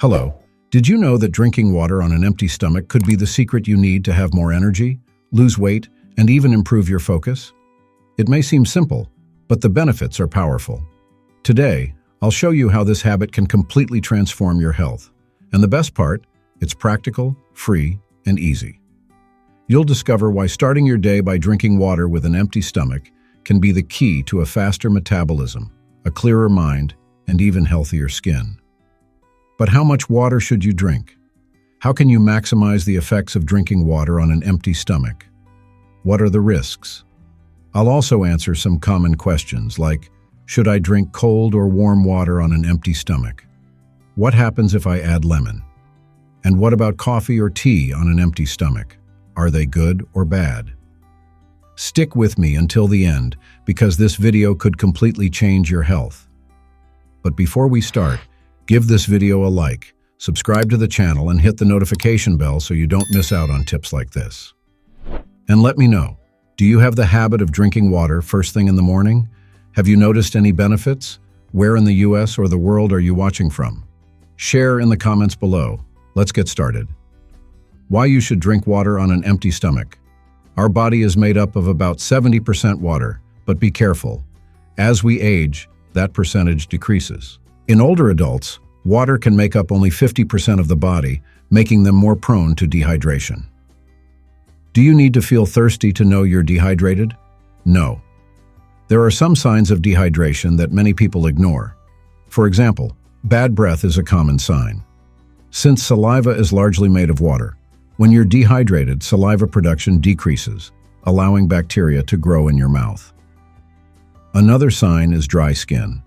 Hello. Did you know that drinking water on an empty stomach could be the secret you need to have more energy, lose weight, and even improve your focus? It may seem simple, but the benefits are powerful. Today, I'll show you how this habit can completely transform your health. And the best part, it's practical, free, and easy. You'll discover why starting your day by drinking water with an empty stomach can be the key to a faster metabolism, a clearer mind, and even healthier skin. But how much water should you drink? How can you maximize the effects of drinking water on an empty stomach? What are the risks? I'll also answer some common questions like, should I drink cold or warm water on an empty stomach? What happens if I add lemon? And what about coffee or tea on an empty stomach? Are they good or bad? Stick with me until the end, because this video could completely change your health. But before we start, give this video a like, subscribe to the channel, and hit the notification bell so you don't miss out on tips like this. And let me know, do you have the habit of drinking water first thing in the morning? Have you noticed any benefits? Where in the US or the world are you watching from? Share in the comments below. Let's get started. Why you should drink water on an empty stomach. Our body is made up of about 70% water, but be careful. As we age, that percentage decreases. In older adults, water can make up only 50% of the body, making them more prone to dehydration. Do you need to feel thirsty to know you're dehydrated? No. There are some signs of dehydration that many people ignore. For example, bad breath is a common sign. Since saliva is largely made of water, when you're dehydrated, saliva production decreases, allowing bacteria to grow in your mouth. Another sign is dry skin.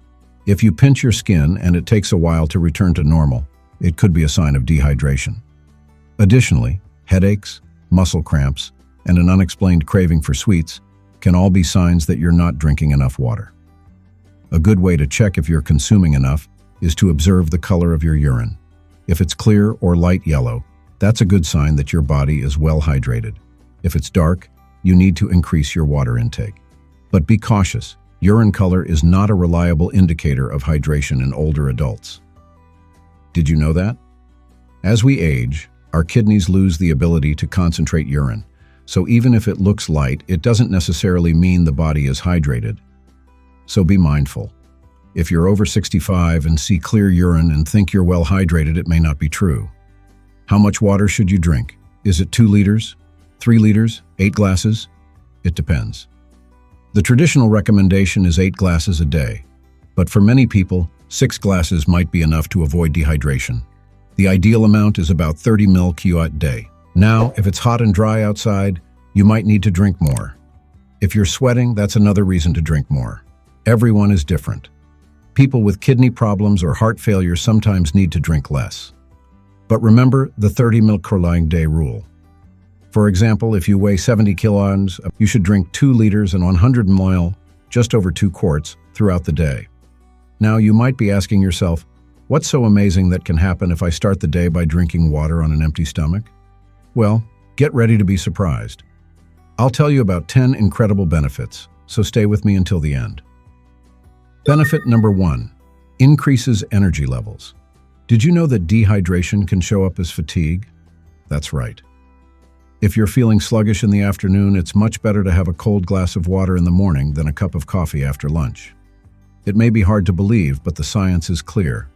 If you pinch your skin and it takes a while to return to normal, it could be a sign of dehydration. Additionally, headaches, muscle cramps, and an unexplained craving for sweets can all be signs that you're not drinking enough water. A good way to check if you're consuming enough is to observe the color of your urine. If it's clear or light yellow, that's a good sign that your body is well hydrated. If it's dark, you need to increase your water intake. But be cautious. Urine color is not a reliable indicator of hydration in older adults. Did you know that? As we age, our kidneys lose the ability to concentrate urine, so even if it looks light, it doesn't necessarily mean the body is hydrated. So be mindful. If you're over 65 and see clear urine and think you're well hydrated, it may not be true. How much water should you drink? Is it 2 liters, 3 liters, 8 glasses? It depends. The traditional recommendation is 8 glasses a day, but for many people, 6 glasses might be enough to avoid dehydration. The ideal amount is about 30 ml/a day. Now, if it's hot and dry outside, you might need to drink more. If you're sweating, that's another reason to drink more. Everyone is different. People with kidney problems or heart failure sometimes need to drink less. But remember the 30 ml/a day rule. For example, if you weigh 70 kilograms, you should drink 2 liters and 100 ml, just over 2 quarts, throughout the day. Now, you might be asking yourself, what's so amazing that can happen if I start the day by drinking water on an empty stomach? Well, get ready to be surprised. I'll tell you about 10 incredible benefits, so stay with me until the end. Benefit number 1, increases energy levels. Did you know that dehydration can show up as fatigue? That's right. If you're feeling sluggish in the afternoon, it's much better to have a cold glass of water in the morning than a cup of coffee after lunch. It may be hard to believe, but the science is clear.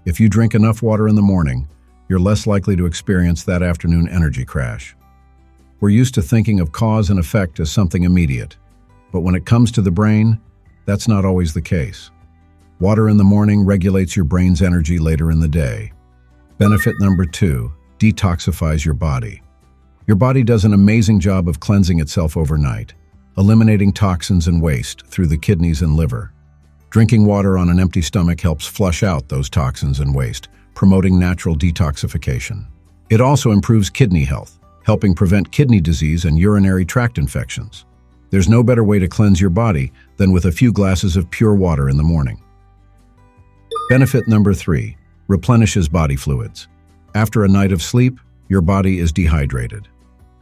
If you drink enough water in the morning, you're less likely to experience that afternoon energy crash. We're used to thinking of cause and effect as something immediate, but when it comes to the brain, that's not always the case. Water in the morning regulates your brain's energy later in the day. Benefit number 2, detoxifies your body. Your body does an amazing job of cleansing itself overnight, eliminating toxins and waste through the kidneys and liver. Drinking water on an empty stomach helps flush out those toxins and waste, promoting natural detoxification. It also improves kidney health, helping prevent kidney disease and urinary tract infections. There's no better way to cleanse your body than with a few glasses of pure water in the morning. Benefit number 3, replenishes body fluids. After a night of sleep, your body is dehydrated.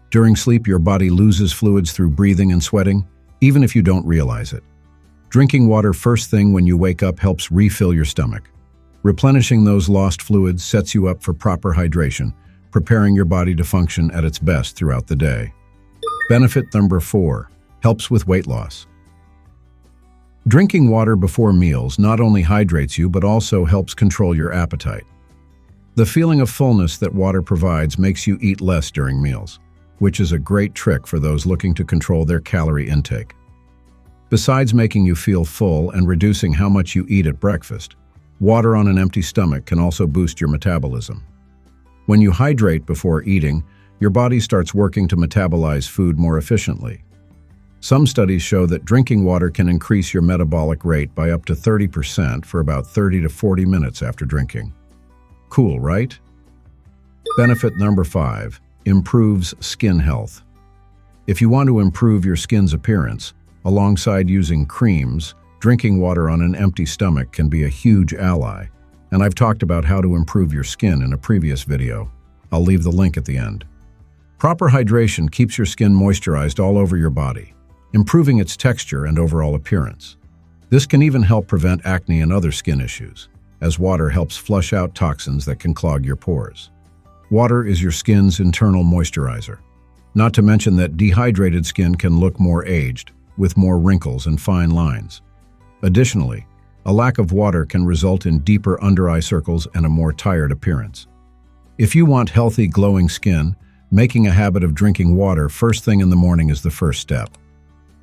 During sleep, your body loses fluids through breathing and sweating, even if you don't realize it. Drinking water first thing when you wake up helps refill your stomach. Replenishing those lost fluids sets you up for proper hydration, preparing your body to function at its best throughout the day. Benefit number 4. Helps with weight loss. Drinking water before meals not only hydrates you but also helps control your appetite. The feeling of fullness that water provides makes you eat less during meals, which is a great trick for those looking to control their calorie intake. Besides making you feel full and reducing how much you eat at breakfast, water on an empty stomach can also boost your metabolism. When you hydrate before eating, your body starts working to metabolize food more efficiently. Some studies show that drinking water can increase your metabolic rate by up to 30% for about 30 to 40 minutes after drinking. Cool, right? Benefit number 5. Improves skin health. If you want to improve your skin's appearance, alongside using creams, drinking water on an empty stomach can be a huge ally, and I've talked about how to improve your skin in a previous video. I'll leave the link at the end. Proper hydration keeps your skin moisturized all over your body, improving its texture and overall appearance. This can even help prevent acne and other skin issues, as water helps flush out toxins that can clog your pores. Water is your skin's internal moisturizer. Not to mention that dehydrated skin can look more aged, with more wrinkles and fine lines. Additionally, a lack of water can result in deeper under-eye circles and a more tired appearance. If you want healthy, glowing skin, making a habit of drinking water first thing in the morning is the first step.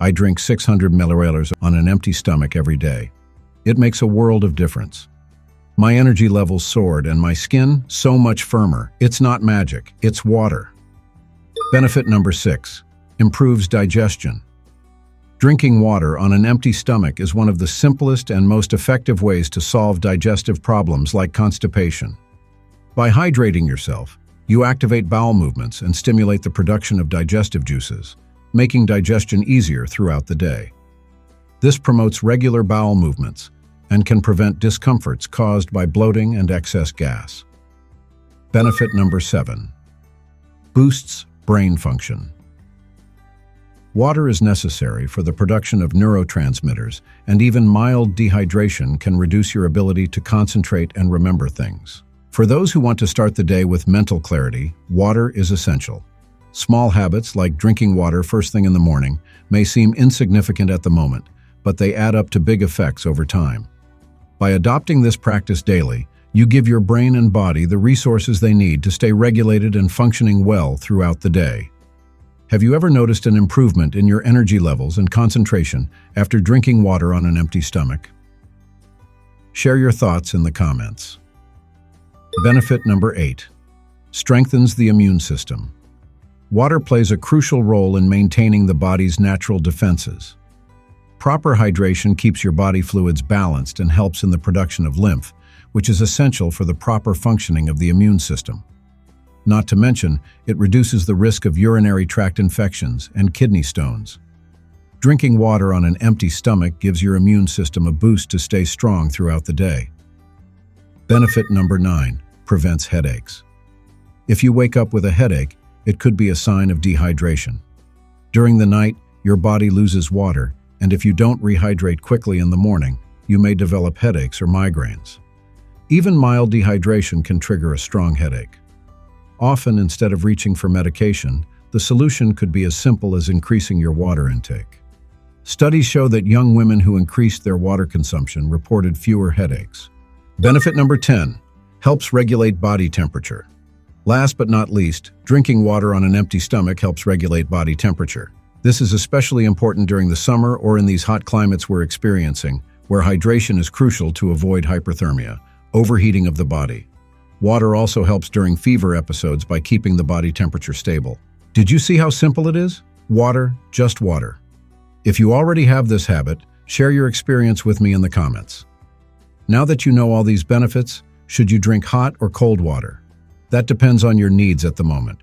I drink 600 milliliters on an empty stomach every day. It makes a world of difference. My energy levels soared and my skin so much firmer. It's not magic, it's water. Benefit number 6. Improves digestion. Drinking water on an empty stomach is one of the simplest and most effective ways to solve digestive problems like constipation. By hydrating yourself, you activate bowel movements and stimulate the production of digestive juices, making digestion easier throughout the day. This promotes regular bowel movements and can prevent discomforts caused by bloating and excess gas. Benefit number 7. Boosts brain function. Water is necessary for the production of neurotransmitters, and even mild dehydration can reduce your ability to concentrate and remember things. For those who want to start the day with mental clarity, water is essential. Small habits like drinking water first thing in the morning may seem insignificant at the moment, but they add up to big effects over time. By adopting this practice daily, you give your brain and body the resources they need to stay regulated and functioning well throughout the day. Have you ever noticed an improvement in your energy levels and concentration after drinking water on an empty stomach? Share your thoughts in the comments. Benefit number 8. Strengthens the immune system. Water plays a crucial role in maintaining the body's natural defenses. Proper hydration keeps your body fluids balanced and helps in the production of lymph, which is essential for the proper functioning of the immune system. Not to mention, it reduces the risk of urinary tract infections and kidney stones. Drinking water on an empty stomach gives your immune system a boost to stay strong throughout the day. Benefit number 9. Prevents headaches. If you wake up with a headache, it could be a sign of dehydration. During the night, your body loses water, and if you don't rehydrate quickly in the morning, you may develop headaches or migraines. Even mild dehydration can trigger a strong headache. Often, instead of reaching for medication, the solution could be as simple as increasing your water intake. Studies show that young women who increased their water consumption reported fewer headaches. Benefit number 10. Helps regulate body temperature. Last but not least, drinking water on an empty stomach helps regulate body temperature. This is especially important during the summer or in these hot climates we're experiencing, where hydration is crucial to avoid hyperthermia, overheating of the body. Water also helps during fever episodes by keeping the body temperature stable. Did you see how simple it is? Water, just water. If you already have this habit, share your experience with me in the comments. Now that you know all these benefits, should you drink hot or cold water? That depends on your needs at the moment.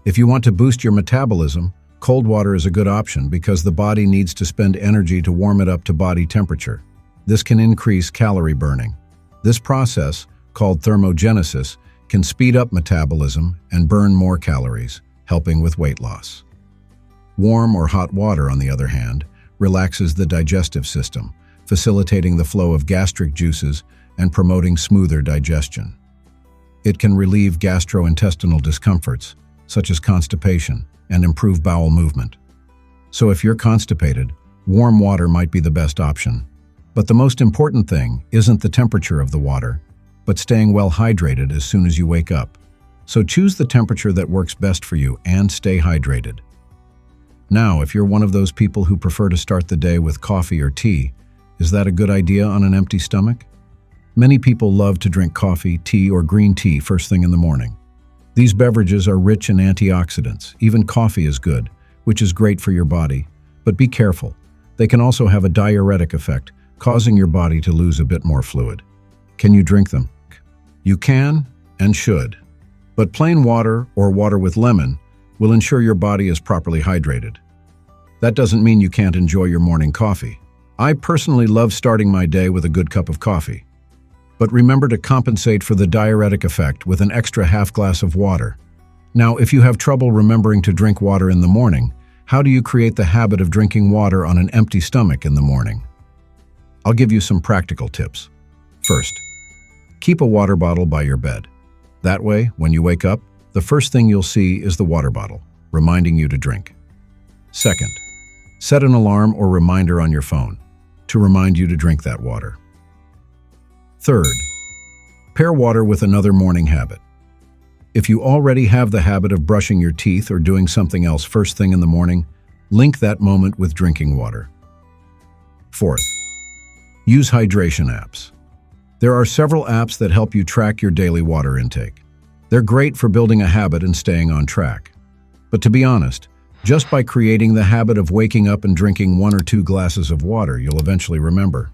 If you want to boost your metabolism, cold water is a good option because the body needs to spend energy to warm it up to body temperature. This can increase calorie burning. This process, called thermogenesis, can speed up metabolism and burn more calories, helping with weight loss. Warm or hot water, on the other hand, relaxes the digestive system, facilitating the flow of gastric juices and promoting smoother digestion. It can relieve gastrointestinal discomforts, such as constipation, and improve bowel movement. So if you're constipated, warm water might be the best option. But the most important thing isn't the temperature of the water, but staying well hydrated as soon as you wake up. So choose the temperature that works best for you and stay hydrated. Now, if you're one of those people who prefer to start the day with coffee or tea, is that a good idea on an empty stomach? Many people love to drink coffee, tea, or green tea first thing in the morning. These beverages are rich in antioxidants. Even coffee is good, which is great for your body. But be careful. They can also have a diuretic effect, causing your body to lose a bit more fluid. Can you drink them? You can and should. But plain water or water with lemon will ensure your body is properly hydrated. That doesn't mean you can't enjoy your morning coffee. I personally love starting my day with a good cup of coffee. But remember to compensate for the diuretic effect with an extra half glass of water. Now, if you have trouble remembering to drink water in the morning, how do you create the habit of drinking water on an empty stomach in the morning? I'll give you some practical tips. First, keep a water bottle by your bed. That way, when you wake up, the first thing you'll see is the water bottle, reminding you to drink. Second, set an alarm or reminder on your phone to remind you to drink that water. Third, pair water with another morning habit. If you already have the habit of brushing your teeth or doing something else first thing in the morning, link that moment with drinking water. Fourth, use hydration apps. There are several apps that help you track your daily water intake. They're great for building a habit and staying on track. But to be honest, just by creating the habit of waking up and drinking 1 or 2 glasses of water, you'll eventually remember.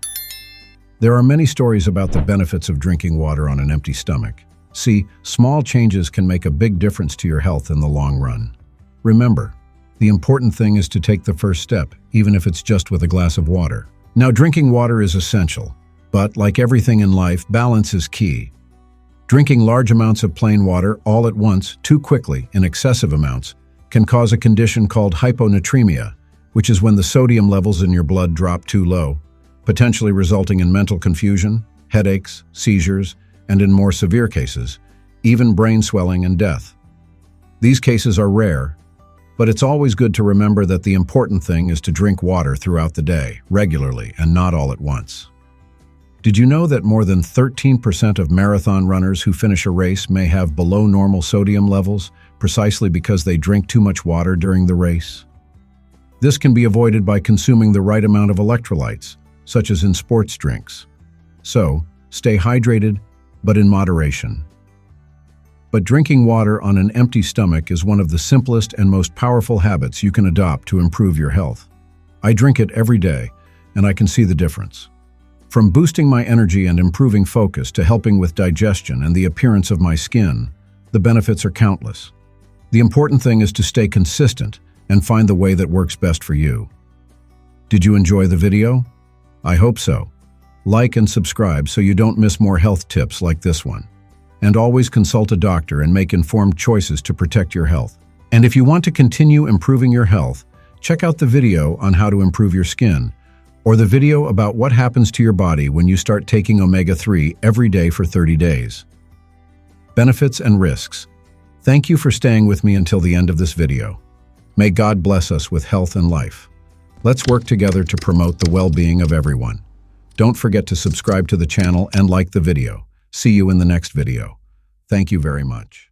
There are many stories about the benefits of drinking water on an empty stomach. See, small changes can make a big difference to your health in the long run. Remember, the important thing is to take the first step, even if it's just with a glass of water. Now, drinking water is essential, but like everything in life, balance is key. Drinking large amounts of plain water all at once, too quickly, in excessive amounts, can cause a condition called hyponatremia, which is when the sodium levels in your blood drop too low, potentially resulting in mental confusion, headaches, seizures, and in more severe cases, even brain swelling and death. These cases are rare, but it's always good to remember that the important thing is to drink water throughout the day, regularly, and not all at once. Did you know that more than 13% of marathon runners who finish a race may have below normal sodium levels, precisely because they drink too much water during the race? This can be avoided by consuming the right amount of electrolytes, such as in sports drinks. So, stay hydrated, but in moderation. But drinking water on an empty stomach is one of the simplest and most powerful habits you can adopt to improve your health. I drink it every day, and I can see the difference. From boosting my energy and improving focus to helping with digestion and the appearance of my skin, the benefits are countless. The important thing is to stay consistent and find the way that works best for you. Did you enjoy the video? I hope so. Like and subscribe so you don't miss more health tips like this one. And always consult a doctor and make informed choices to protect your health. And if you want to continue improving your health, check out the video on how to improve your skin, or the video about what happens to your body when you start taking omega-3 every day for 30 days. Benefits and risks. Thank you for staying with me until the end of this video. May God bless us with health and life. Let's work together to promote the well-being of everyone. Don't forget to subscribe to the channel and like the video. See you in the next video. Thank you very much.